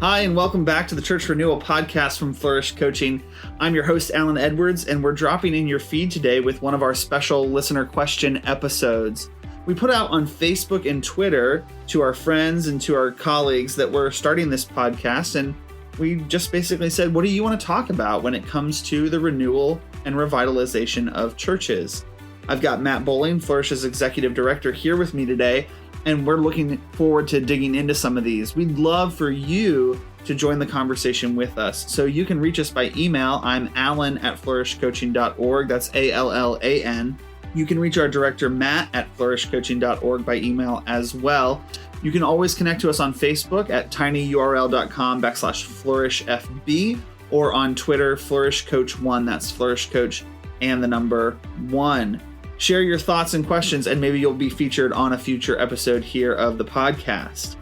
Hi, and welcome back to the Church Renewal podcast from Flourish Coaching. I'm your host, Alan Edwards, and we're dropping in your feed today with one of our special listener question episodes. We put out on Facebook and Twitter to our friends and to our colleagues that we're starting this podcast, and we just basically said, what do you want to talk about when it comes to the renewal and revitalization of churches? I've got Matt Bowling, Flourish's Executive Director, here with me today, and we're looking forward to digging into some of these. We'd love for you to join the conversation with us. So you can reach us by email. I'm alan@flourishcoaching.org. That's ALLAN. You can reach our director, Matt, at flourishcoaching.org by email as well. You can always connect to us on Facebook at tinyurl.com/flourishfb or on Twitter, flourishcoach1. That's flourishcoach and the number 1. Share your thoughts and questions, and maybe you'll be featured on a future episode here of the podcast.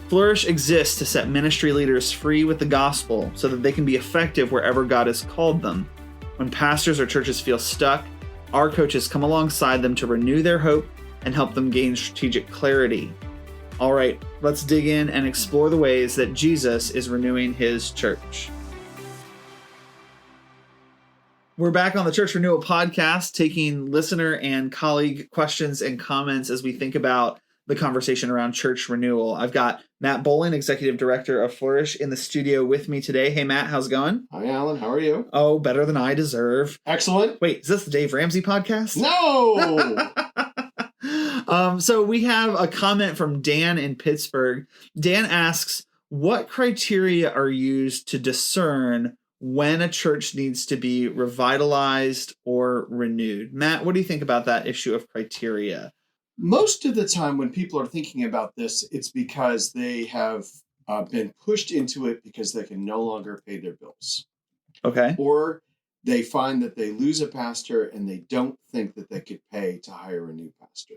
Flourish exists to set ministry leaders free with the gospel so that they can be effective wherever God has called them. When pastors or churches feel stuck, our coaches come alongside them to renew their hope and help them gain strategic clarity. All right, let's dig in and explore the ways that Jesus is renewing his church. We're back on the Church Renewal podcast, taking listener and colleague questions and comments as we think about the conversation around church renewal. I've got Matt Bowling, Executive Director of Flourish, in the studio with me today. Hey, Matt, how's it going? Hi, Alan. How are you? Oh, better than I deserve. Excellent. Wait, is this the Dave Ramsey podcast? No! So we have a comment from Dan in Pittsburgh. Dan asks, what criteria are used to discern when a church needs to be revitalized or renewed? Matt, what do you think about that issue of criteria? Most of the time when people are thinking about this, it's because they have been pushed into it because they can no longer pay their bills. Okay. Or they find that they lose a pastor and they don't think that they could pay to hire a new pastor.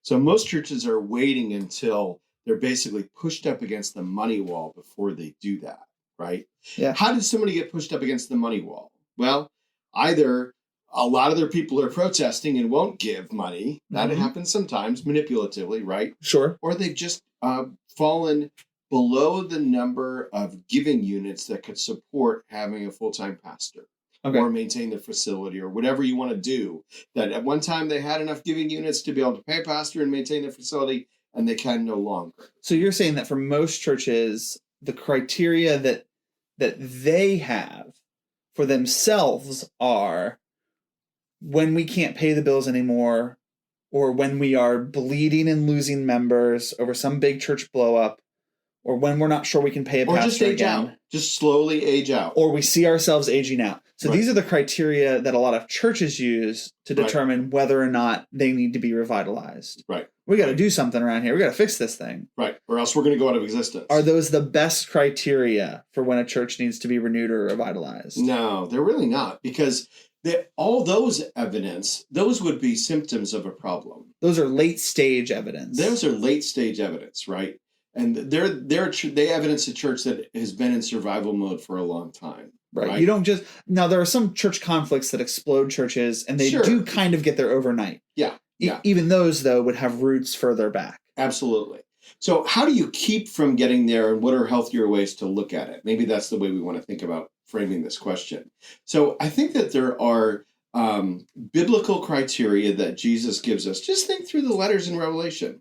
So most churches are waiting until they're basically pushed up against the money wall before they do that, right? Yeah. How did somebody get pushed up against the money wall? Well, either a lot of their people are protesting and won't give money. That happens sometimes manipulatively, right? Sure. Or they've just fallen below the number of giving units that could support having a full-time pastor. Okay. Or maintain the facility or whatever you want to do. That at one time they had enough giving units to be able to pay a pastor and maintain the facility, and they can no longer. So you're saying that for most churches, the criteria that they have for themselves are when we can't pay the bills anymore, or when we are bleeding and losing members over some big church blow up, or when we're not sure we can pay a pastor just age again. out. Just slowly age out. Or we see ourselves aging out. So Right. These are the criteria that a lot of churches use to determine whether or not they need to be revitalized. Right. We got to do something around here. We got to fix this thing. Right. Or else we're going to go out of existence. Are those the best criteria for when a church needs to be renewed or revitalized? No, they're really not, because all those evidence, those would be symptoms of a problem. Those are late stage evidence. Those are late stage evidence, right? And they evidence a church that has been in survival mode for a long time. Right. You don't just... Now, there are some church conflicts that explode churches, and they do kind of get there overnight. Yeah. Even those, though, would have roots further back. Absolutely. So how do you keep from getting there, and what are healthier ways to look at it? Maybe that's the way we want to think about framing this question. So I think that there are biblical criteria that Jesus gives us. Just think through the letters in Revelation.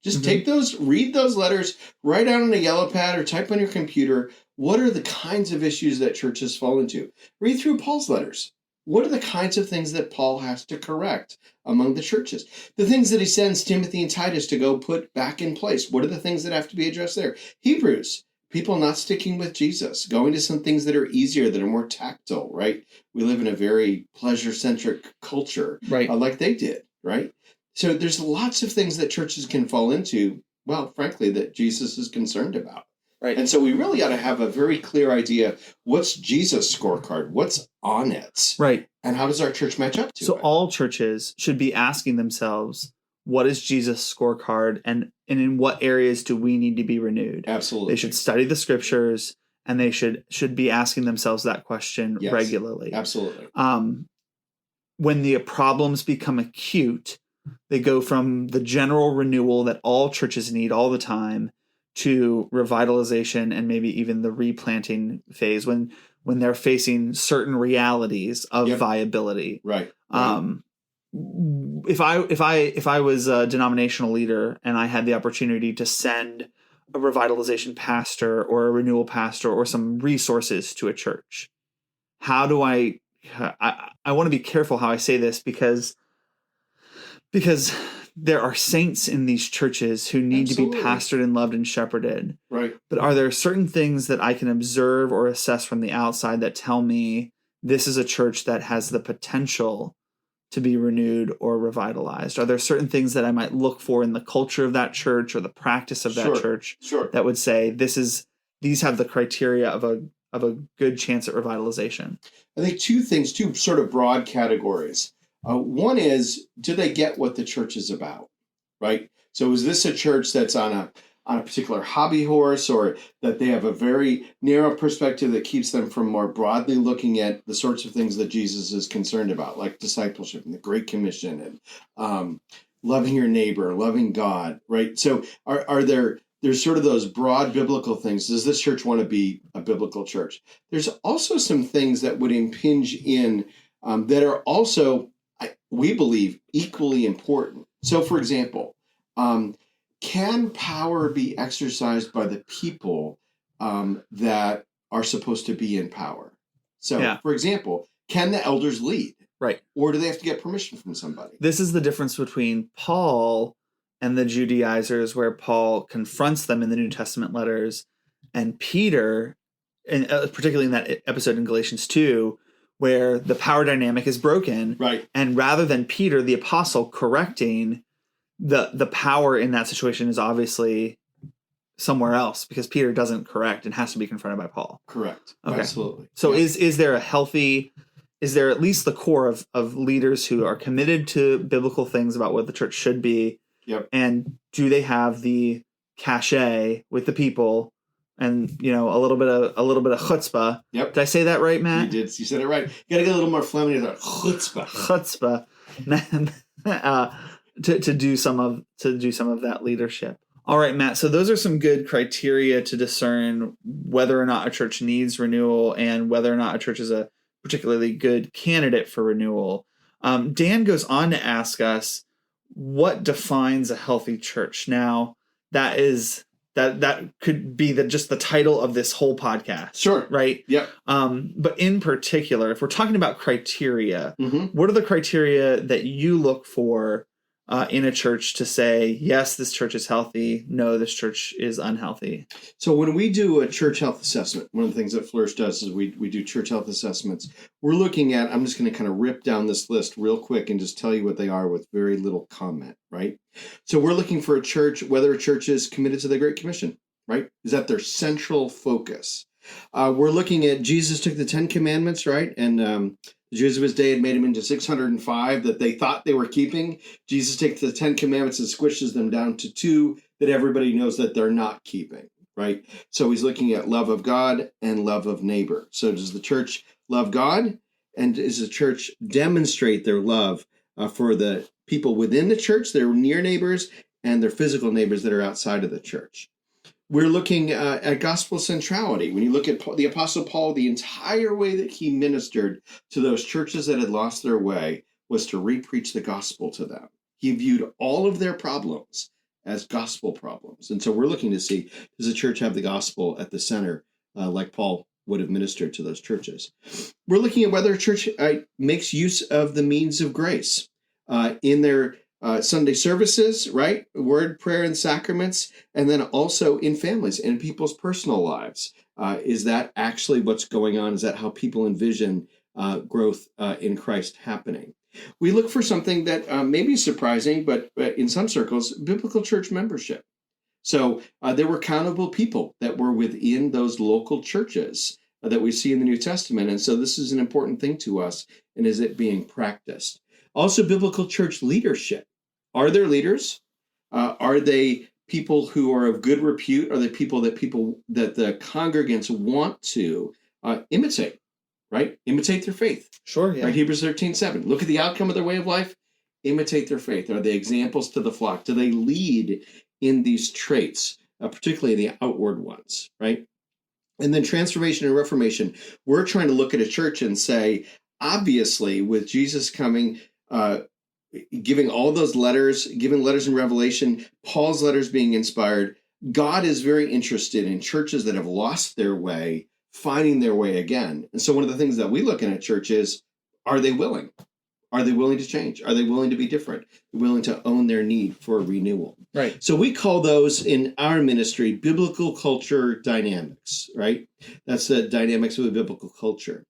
Just take those, read those letters, write down on a yellow pad or type on your computer. What are the kinds of issues that churches fall into? Read through Paul's letters. What are the kinds of things that Paul has to correct among the churches? The things that he sends Timothy and Titus to go put back in place. What are the things that have to be addressed there? Hebrews, people not sticking with Jesus, going to some things that are easier, that are more tactile, right? We live in a very pleasure-centric culture, right? Like they did, right? So there's lots of things that churches can fall into, well, frankly, that Jesus is concerned about. Right. And so we really ought to have a very clear idea, what's Jesus' scorecard? What's on it? Right. And how does our church match up to it? So all churches should be asking themselves, what is Jesus' scorecard, and in what areas do we need to be renewed? Absolutely. They should study the scriptures, and they should be asking themselves that question regularly. Absolutely. When the problems become acute, they go from the general renewal that all churches need all the time to revitalization and maybe even the replanting phase when they're facing certain realities of viability. Right. If I was a denominational leader and I had the opportunity to send a revitalization pastor or a renewal pastor or some resources to a church, how do I want to be careful how I say this because there are saints in these churches who need to be pastored and loved and shepherded. Right. But are there certain things that I can observe or assess from the outside that tell me this is a church that has the potential to be renewed or revitalized? Are there certain things that I might look for in the culture of that church or the practice of that church that would say these have the criteria of a good chance at revitalization? I think two sort of broad categories. One is, do they get what the church is about, right? So is this a church that's on a particular hobby horse, or that they have a very narrow perspective that keeps them from more broadly looking at the sorts of things that Jesus is concerned about, like discipleship and the Great Commission and loving your neighbor, loving God, right? So there's sort of those broad biblical things. Does this church want to be a biblical church? There's also some things that would impinge in that are also, we believe, equally important. So, for example, can power be exercised by the people that are supposed to be in power? So, for example, can the elders lead? Right. Or do they have to get permission from somebody? This is the difference between Paul and the Judaizers, where Paul confronts them in the New Testament letters, and Peter, and particularly in that episode in Galatians 2, where the power dynamic is broken. Right. And rather than Peter, the apostle, correcting the power in that situation is obviously somewhere else, because Peter doesn't correct and has to be confronted by Paul. Correct. Okay. Absolutely. So is there at least the core of leaders who are committed to biblical things about what the church should be? Yep. And do they have the cachet with the people and, a little bit of chutzpah? Yep. Did I say that right, Matt? You did. You said it right. You got to get a little more Fleming about chutzpah. Chutzpah. to do some of that leadership. All right, Matt. So those are some good criteria to discern whether or not a church needs renewal and whether or not a church is a particularly good candidate for renewal. Dan goes on to ask us, what defines a healthy church? Now, that could be just the title of this whole podcast. Sure. Right? Yep. But in particular, if we're talking about criteria, Mm-hmm. what are the criteria that you look for in a church to say, yes, this church is healthy, no, this church is unhealthy? So when we do a church health assessment, one of the things that Flourish does is we do church health assessments. We're looking at, I'm just going to kind of rip down this list real quick and just tell you what they are with very little comment, right? So we're looking for a church, whether a church is committed to the Great Commission, right? Is that their central focus? We're looking at, Jesus took the 10 Commandments, right? And the Jews of his day had made them into 605 that they thought they were keeping. Jesus takes the 10 Commandments and squishes them down to 2 that everybody knows that they're not keeping, right? So he's looking at love of God and love of neighbor. So does the church love God? And does the church demonstrate their love for the people within the church, their near neighbors, and their physical neighbors that are outside of the church? We're looking at gospel centrality. When you look at the Apostle Paul, the entire way that he ministered to those churches that had lost their way was to re-preach the gospel to them. He viewed all of their problems as gospel problems. And so we're looking to see, does the church have the gospel at the center, like Paul would have ministered to those churches? We're looking at whether a church makes use of the means of grace in their Sunday services, right? Word, prayer, and sacraments, and then also in families and in people's personal lives. Is that actually what's going on? Is that how people envision growth in Christ happening? We look for something that may be surprising, but in some circles, biblical church membership. So there were accountable people that were within those local churches that we see in the New Testament. And so this is an important thing to us, and is it being practiced? Also, biblical church leadership. Are there leaders? Are they people who are of good repute? Are they people that the congregants want to imitate, right? Imitate their faith. Sure, yeah. Right? Hebrews 13:7. Look at the outcome of their way of life. Imitate their faith. Are they examples to the flock? Do they lead in these traits? particularly the outward ones, right? And then transformation and reformation, we're trying to look at a church and say, obviously, with Jesus coming, giving all those letters, giving letters in Revelation, Paul's letters being inspired, God is very interested in churches that have lost their way, finding their way again. And so one of the things that we look at a church is, are they willing? Are they willing to change? Are they willing to be different? Willing to own their need for renewal? Right. So we call those in our ministry biblical culture dynamics, right? That's the dynamics of a biblical culture.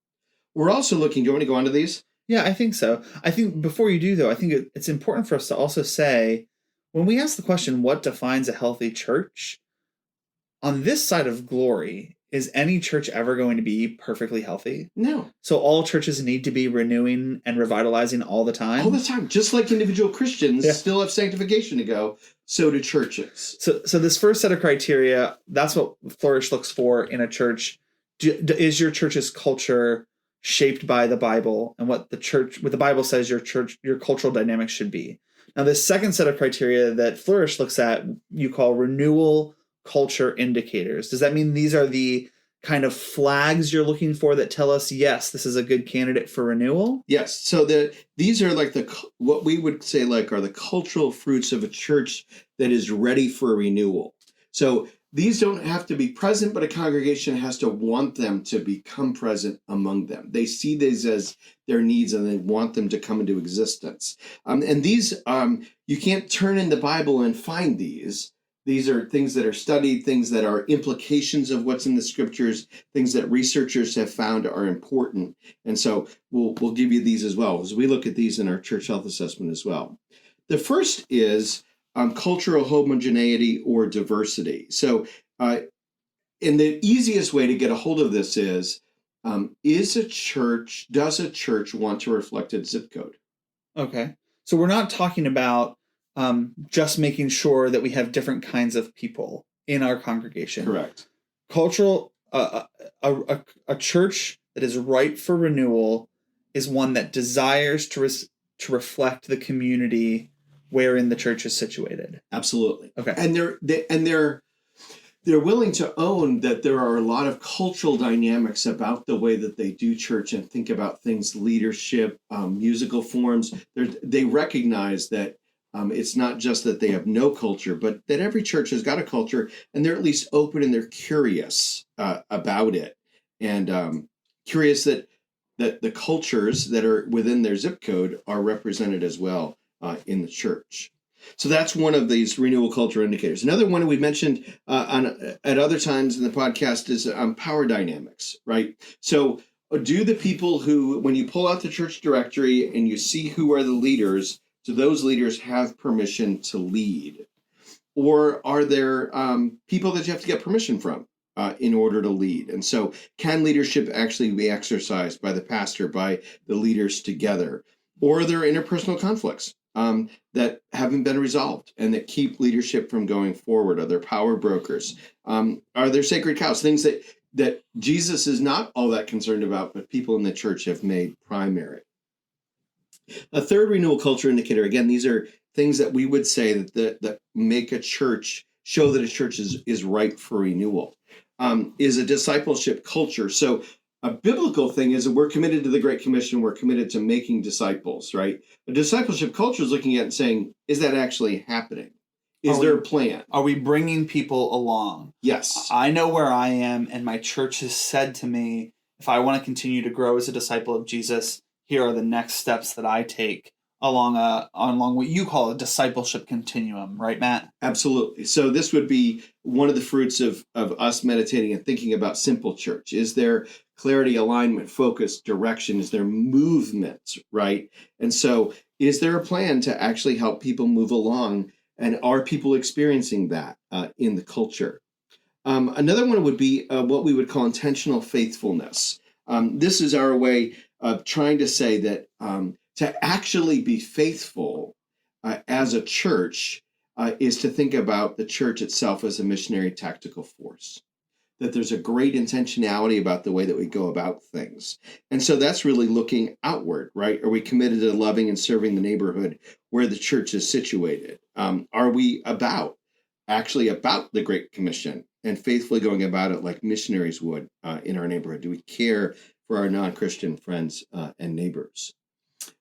We're also looking, do you want me to go on to these? Yeah, I think so. I think before you do, though, I think it's important for us to also say, when we ask the question, what defines a healthy church? On this side of glory, is any church ever going to be perfectly healthy? No. So all churches need to be renewing and revitalizing all the time? All the time. Just like individual Christians still have sanctification to go, so do churches. So this first set of criteria, that's what Flourish looks for in a church. Is your church's culture shaped by the Bible and what the Bible says your cultural dynamics should be? Now, this second set of criteria that Flourish looks at, you call renewal culture indicators. Does that mean these are the kind of flags you're looking for that tell us, yes, this is a good candidate for renewal? Yes. So these are like what we would say are the cultural fruits of a church that is ready for renewal. So these don't have to be present, but a congregation has to want them to become present among them. They see these as their needs and they want them to come into existence. And these, you can't turn in the Bible and find these. These are things that are studied, things that are implications of what's in the scriptures, things that researchers have found are important. And so we'll give you these as well, as we look at these in our church health assessment as well. The first is cultural homogeneity or diversity. So and the easiest way to get a hold of this is does a church want to reflect its zip code? Okay. So we're not talking about just making sure that we have different kinds of people in our congregation. Correct. Cultural, a church that is ripe for renewal is one that desires to reflect the community wherein the church is situated. Absolutely. Okay. And they're willing to own that there are a lot of cultural dynamics about the way that they do church and think about things, leadership, musical forms. They recognize that it's not just that they have no culture, but that every church has got a culture, and they're at least open and they're curious about it, and curious that the cultures that are within their zip code are represented as well in the church. So that's one of these renewal culture indicators. Another one we mentioned at other times in the podcast is power dynamics, right? So do the people who, when you pull out the church directory and you see who are the leaders, do those leaders have permission to lead? Or are there people that you have to get permission from in order to lead? And so can leadership actually be exercised by the pastor, by the leaders together? Or are there interpersonal conflicts that haven't been resolved and that keep leadership from going forward? Are there power brokers? Are there sacred cows? Things that Jesus is not all that concerned about, but people in the church have made primary. A third renewal culture indicator, again, these are things that we would say that make a church, show that a church is ripe for renewal, is a discipleship culture. So a biblical thing is that we're committed to the Great Commission. We're committed to making disciples, right? A discipleship culture is looking at it and saying, is that actually happening? Is there a plan? Are we bringing people along? Yes. I know where I am, and my church has said to me, if I want to continue to grow as a disciple of Jesus, here are the next steps that I take along what you call a discipleship continuum, right, Matt? Absolutely. So this would be one of the fruits of us meditating and thinking about simple church. Is there clarity, alignment, focus, direction? Is there movement, right? And so is there a plan to actually help people move along? And are people experiencing that in the culture? Another one would be what we would call intentional faithfulness. This is our way of trying to say that to actually be faithful as a church is to think about the church itself as a missionary tactical force, that there's a great intentionality about the way that we go about things. And so that's really looking outward, right? Are we committed to loving and serving the neighborhood where the church is situated? Are we about actually about the Great Commission and faithfully going about it like missionaries would in our neighborhood? Do we care for our non-Christian friends and neighbors?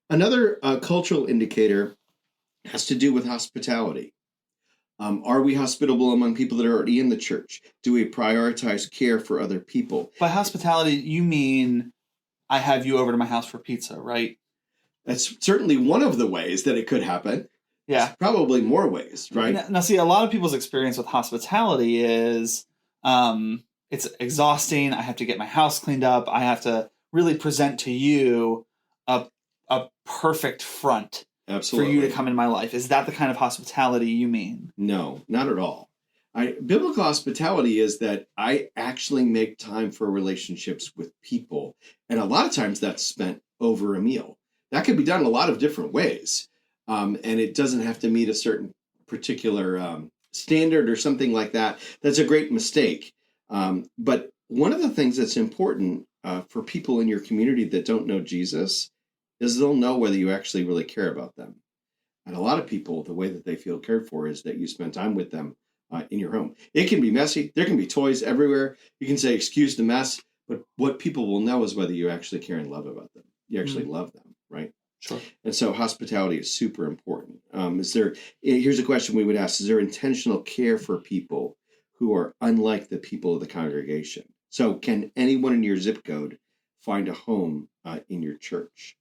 Another cultural indicator has to do with hospitality. Are we hospitable among people that are already in the church? Do we prioritize care for other people? By hospitality, you mean I have you over to my house for pizza, right? That's certainly one of the ways that it could happen. Yeah. There's probably more ways, right? Now, see, a lot of people's experience with hospitality is it's exhausting. I have to get my house cleaned up. I have to really present to you a perfect front. Absolutely. For you to come in my life. Is that the kind of hospitality you mean? No, not at all. Biblical hospitality is that I actually make time for relationships with people. And a lot of times that's spent over a meal. That could be done a lot of different ways. And it doesn't have to meet a certain particular standard or something like that. That's a great mistake. But one of the things that's important for people in your community that don't know Jesus is they'll know whether you actually really care about them. And a lot of people, the way that they feel cared for is that you spend time with them in your home. It can be messy. There can be toys everywhere. You can say, excuse the mess. But what people will know is whether you actually care and love about them. You actually love them, right? Sure. And so hospitality is super important. Here's a question we would ask. Is there intentional care for people who are unlike the people of the congregation? So can anyone in your zip code find a home in your church?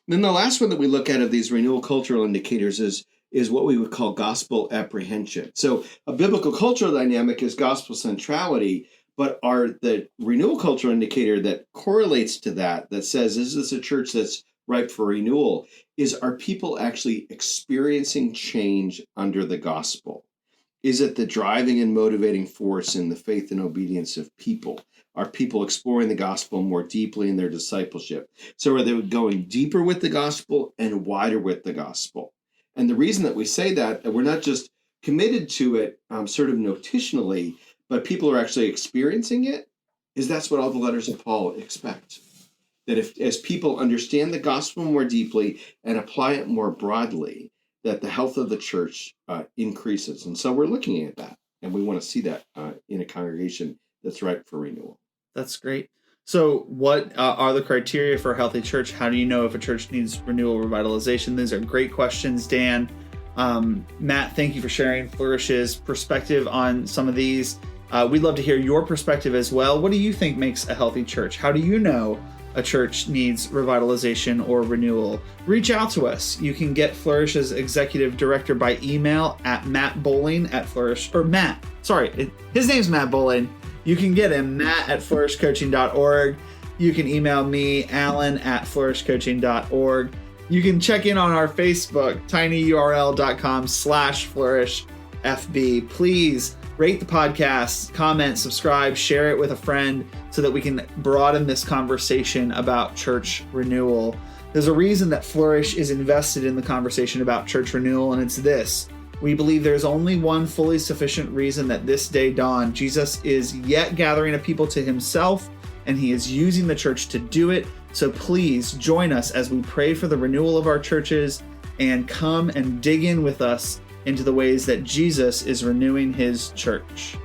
Then the last one that we look at of these renewal cultural indicators is what we would call gospel apprehension. So a biblical cultural dynamic is gospel centrality, but the renewal cultural indicator that correlates to that says, is this a church that's ripe for renewal, is are people actually experiencing change under the gospel? Is it the driving and motivating force in the faith and obedience of people? Are people exploring the gospel more deeply in their discipleship? So are they going deeper with the gospel and wider with the gospel? And the reason that we say that we're not just committed to it sort of notationally, but people are actually experiencing it, is that's what all the letters of Paul expect. That as people understand the gospel more deeply and apply it more broadly, that the health of the church increases. And so we're looking at that, and we want to see that in a congregation that's ripe for renewal. That's great. So what are the criteria for a healthy church? How do you know if a church needs renewal revitalization? These are great questions, Dan. Matt, thank you for sharing Flourish's perspective on some of these. We'd love to hear your perspective as well. What do you think makes a healthy church? How do you know a church needs revitalization or renewal? Reach out to us. You can get Flourish's executive director by email at mattbowling@flourish, or Matt, sorry, his name's Matt Bowling. You can get him, matt@flourishcoaching.org. You can email me, alan@flourishcoaching.org. You can check in on our Facebook, tinyurl.com/flourishfb. Please rate the podcast, comment, subscribe, share it with a friend so that we can broaden this conversation about church renewal. There's a reason that Flourish is invested in the conversation about church renewal, and it's this. We believe there's only one fully sufficient reason that this day dawned. Jesus is yet gathering a people to himself, and he is using the church to do it. So please join us as we pray for the renewal of our churches and come and dig in with us into the ways that Jesus is renewing his church.